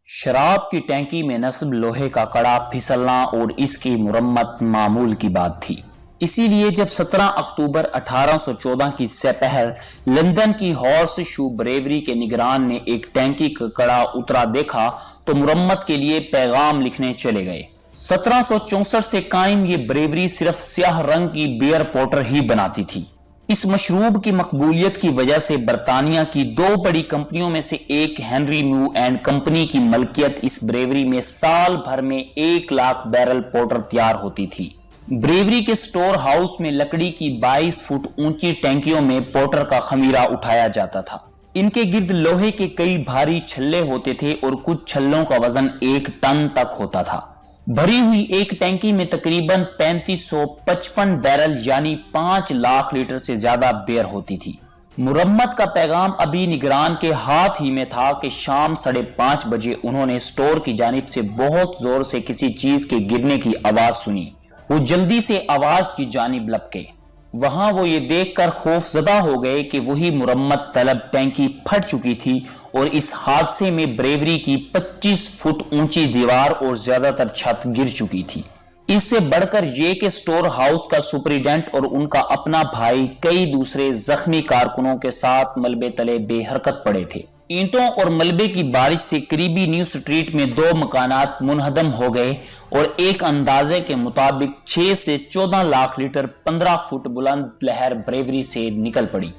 शराब की टैंकी में नस्ब लोहे का कड़ा फिसलना और इसकी मुरम्मत मामूल की बात थी। इसीलिए जब 17 अक्टूबर 1814 की सपहर लंदन की हॉर्स शू ब्रेवरी के निगरान ने एक टैंकी का कड़ा उतरा देखा तो मुरम्मत के लिए पैगाम लिखने चले गए। 1764 से कायम ये ब्रेवरी सिर्फ स्याह रंग की बियर पोर्टर ही बनाती थी। इस मशरूब की मकबूलियत की वजह से बरतानिया की दो बड़ी कंपनियों में से एक हेनरी न्यू एंड कंपनी की मलकियत इस ब्रेवरी में साल भर में 1 लाख बैरल पोर्टर तैयार होती थी। ब्रेवरी के स्टोर हाउस में लकड़ी की 22 फुट ऊंची टैंकियों में पोर्टर का खमीरा उठाया जाता था। इनके गिर्द लोहे के कई भारी छल्ले होते थे और कुछ छल्लों का वजन 1 टन तक होता था। भरी हुई एक टैंकी में तकरीबन 3555 बैरल यानी 5 लाख लीटर से ज्यादा बियर होती थी। मुरम्मत का पैगाम अभी निगरान के हाथ ही में था कि शाम 5:30 बजे उन्होंने स्टोर की जानिब से बहुत जोर से किसी चीज के गिरने की आवाज सुनी। वो जल्दी से आवाज की जानिब लपके। वहां वो ये देखकर खौफजदा हो गए कि वही मुरम्मत तलब टैंकी फट चुकी थी और इस हादसे में ब्रेवरी की 25 फुट ऊंची दीवार और ज्यादातर छत गिर चुकी थी। इससे बढ़कर ये कि स्टोर हाउस का सुपरिटेंडेंट और उनका अपना भाई कई दूसरे जख्मी कारकुनों के साथ मलबे तले बेहरकत पड़े थे। ईंटों और मलबे की बारिश से करीबी न्यू स्ट्रीट में 2 मकानात मुनहदम हो गए और एक अंदाजे के मुताबिक 6 से 14 लाख लीटर 15 फुट बुलंद लहर ब्रेवरी से निकल पड़ी।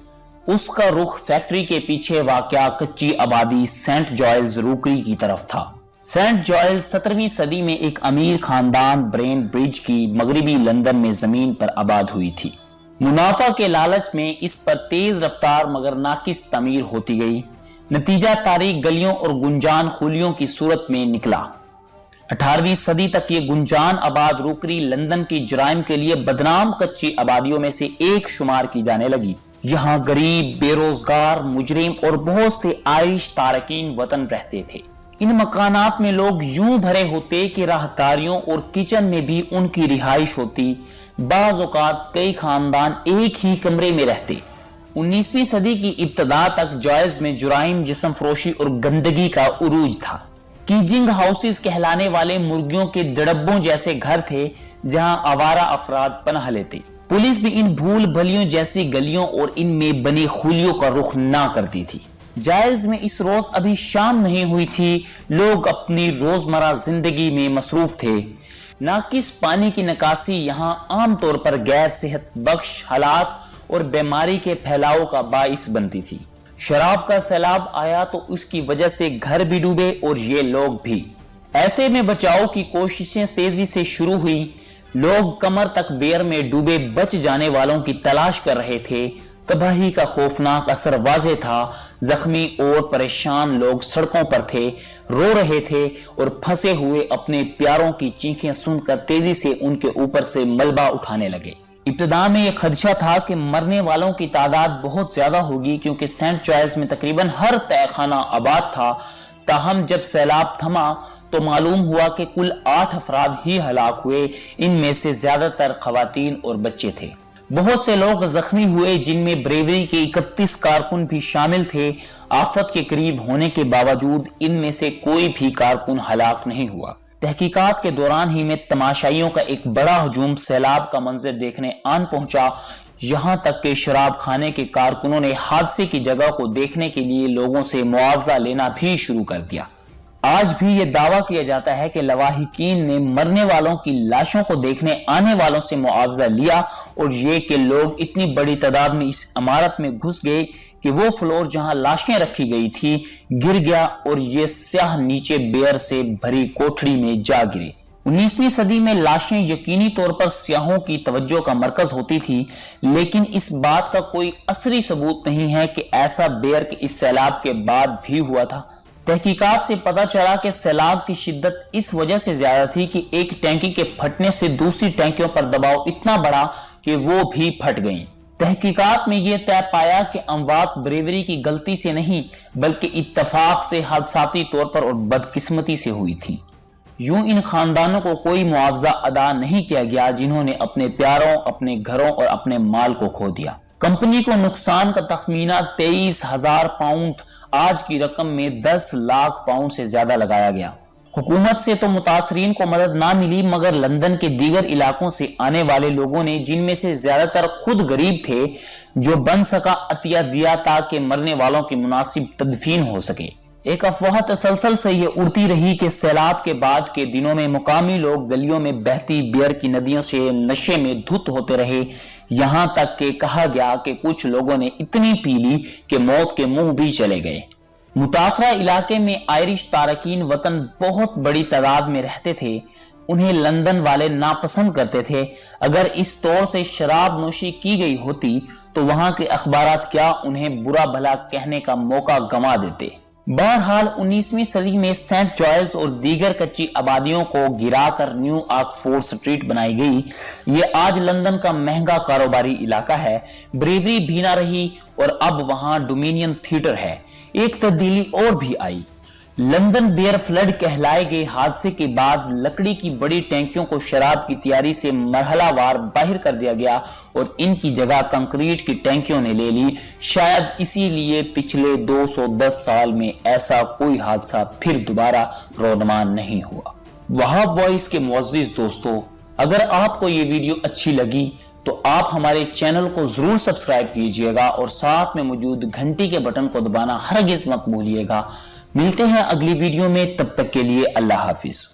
उसका रुख फैक्ट्री के पीछे वाक़या कच्ची आबादी सेंट जॉयल्स रूकरी की तरफ था। सेंट जॉयल्स 17वीं सदी में एक अमीर खानदान ब्रेन ब्रिज की मगरबी लंदन में जमीन पर आबाद हुई थी। मुनाफा के लालच में इस पर तेज रफ्तार मगर नाकिस तमीर होती गई। नतीजा तारीख गलियों और गुंजान खुलियों की सूरत में निकला। 18वीं सदी तक ये गुंजान आबाद रूकरी लंदन की जराइम के लिए बदनाम कच्ची आबादियों में से एक शुमार की जाने लगी। यहाँ गरीब, बेरोजगार, मुजरिम और बहुत से आयरिश तारकीन वतन रहते थे। इन मकानात में लोग यूं भरे होते कि राहदारियों और किचन में भी उनकी रिहाइश होती। बाज़ औक़ात कई खानदान एक ही कमरे में रहते। 19वीं सदी की इब्तदा तक जॉयल्स में जुराइम, जिस्म फरोशी और गंदगी का उरूज था। कीजिंग हाउसेस कहलाने वाले मुर्गियों के डड़ब्बों जैसे घर थे जहां आवारा अफराद पनाह लेते। पुलिस भी इन भूल भलियों जैसी गलियों और इनमें बनी खुलियों का रुख ना करती थी। जॉयल्स में इस रोज अभी शाम नहीं हुई थी। लोग अपनी रोजमर्रा जिंदगी में मसरूफ थे। नाकिस पानी की निकासी यहाँ आमतौर पर गैर सेहत बख्श हालात और बीमारी के फैलाव का बाइस बनती थी। शराब का सैलाब आया तो उसकी वजह से घर भी डूबे और ये लोग भी। ऐसे में बचाव की कोशिशें तेजी से शुरू हुई। लोग कमर तक बेर में डूबे बच जाने वालों की तलाश कर रहे थे। तबाही का खौफनाक असर वाज़े था। जख्मी और परेशान लोग सड़कों पर थे, रो रहे थे और फंसे हुए अपने प्यारों की चीखें सुनकर तेजी से उनके ऊपर से मलबा उठाने लगे। इब्तिदा में यह खदशा था कि मरने वालों की तादाद बहुत ज्यादा होगी क्योंकि सेंट जॉयल्स में तकरीबन हर तहखाना आबाद था। ताहम जब सैलाब थमा तो मालूम हुआ कि कुल 8 अफराद ही हलाक हुए। इनमें से ज्यादातर खवातीन और बच्चे थे। बहुत से लोग जख्मी हुए जिनमें ब्रेवरी के 31 कारकुन भी शामिल थे। आफत के करीब होने के बावजूद इनमें से कोई भी कारकुन हलाक नहीं हुआ। तहकीकात के दौरान ही में तमाशाइयों का एक बड़ा हजूम सैलाब का मंजर देखने आन पहुंचा। यहां तक कि शराब खाने के कारकुनों ने हादसे की जगह को देखने के लिए लोगों से मुआवजा लेना भी शुरू कर दिया। आज भी यह दावा किया जाता है कि लवाहिकीन ने मरने वालों की लाशों को देखने आने वालों से मुआवजा लिया और ये कि लोग इतनी बड़ी तादाद में इस इमारत में घुस गए कि वो फ्लोर जहां लाशें रखी गई थी गिर गया और ये स्याह नीचे बेर से भरी कोठड़ी में जा गिरे। 19वीं सदी में लाशें यकीनी तौर पर स्याहों की तवज्जो का मरकज होती थी, लेकिन इस बात का कोई असली सबूत नहीं है कि ऐसा बेर के इस सैलाब के बाद भी हुआ था। तहकीकात से पता चला कि सैलाब की शिद्दत इस वजह से ज्यादा थी कि एक टैंकी के फटने से दूसरी टैंकियों पर दबाव इतना बढ़ा कि वो भी फट गईं। तहकीकात में यह तय पाया कि अमवात ब्रेवरी की गलती से नहीं बल्कि इत्तफाक से हादसाती तौर पर और बदकिस्मती से हुई थी। यूं इन खानदानों को कोई मुआवजा अदा नहीं किया गया जिन्होंने अपने प्यारों, अपने घरों और अपने माल को खो दिया। कंपनी को नुकसान का तखमीना 23,000 पाउंड आज की रकम में 10 लाख पाउंड से ज्यादा लगाया गया। हुकूमत से तो मुतासरीन को मदद ना मिली, मगर लंदन के दीगर इलाकों से आने वाले लोगों ने, जिनमें से ज्यादातर खुद गरीब थे, जो बन सका अतिया दिया ताकि मरने वालों की मुनासिब तदफीन हो सके। एक अफवाह तसलसल से ये उड़ती रही कि सैलाब के बाद के दिनों में मुकामी लोग गलियों में बहती बियर की नदियों से नशे में धुत होते रहे, यहां तक कि कहा गया कि कुछ लोगों ने इतनी पी ली कि मौत के मुंह भी चले गए। मुतासरा इलाके में आयरिश तारकीन वतन बहुत बड़ी तादाद में रहते थे। उन्हें लंदन वाले नापसंद करते थे। अगर इस तौर से शराब नोशी की गई होती तो वहां के अखबारात क्या उन्हें बुरा भला कहने का मौका गंवा देते। बहरहाल 19वीं सदी में सेंट जॉयल्स और दीगर कच्ची आबादियों को गिराकर न्यू ऑक्सफोर्ड स्ट्रीट बनाई गई। ये आज लंदन का महंगा कारोबारी इलाका है। ब्रेवरी भी ना रही और अब वहां डोमिनियन थिएटर है। एक तब्दीली और भी आई। लंदन बियर फ्लड कहलाए गए हादसे के बाद लकड़ी की बड़ी टैंकियों को शराब की तैयारी से मरहलावार बाहर कर दिया गया और इनकी जगह कंक्रीट की टैंकियों ने ले ली। शायद इसीलिए पिछले 210 साल में ऐसा कोई हादसा फिर दोबारा रोडमान नहीं हुआ। वहाब वॉइस के मुअज़्ज़िज़ दोस्तों, अगर आपको ये वीडियो अच्छी लगी तो आप हमारे चैनल को जरूर सब्सक्राइब कीजिएगा और साथ में मौजूद घंटी के बटन को दबाना हरगिज़ मत भूलिएगा। मिलते हैं अगली वीडियो में, तब तक के लिए अल्लाह हाफिज।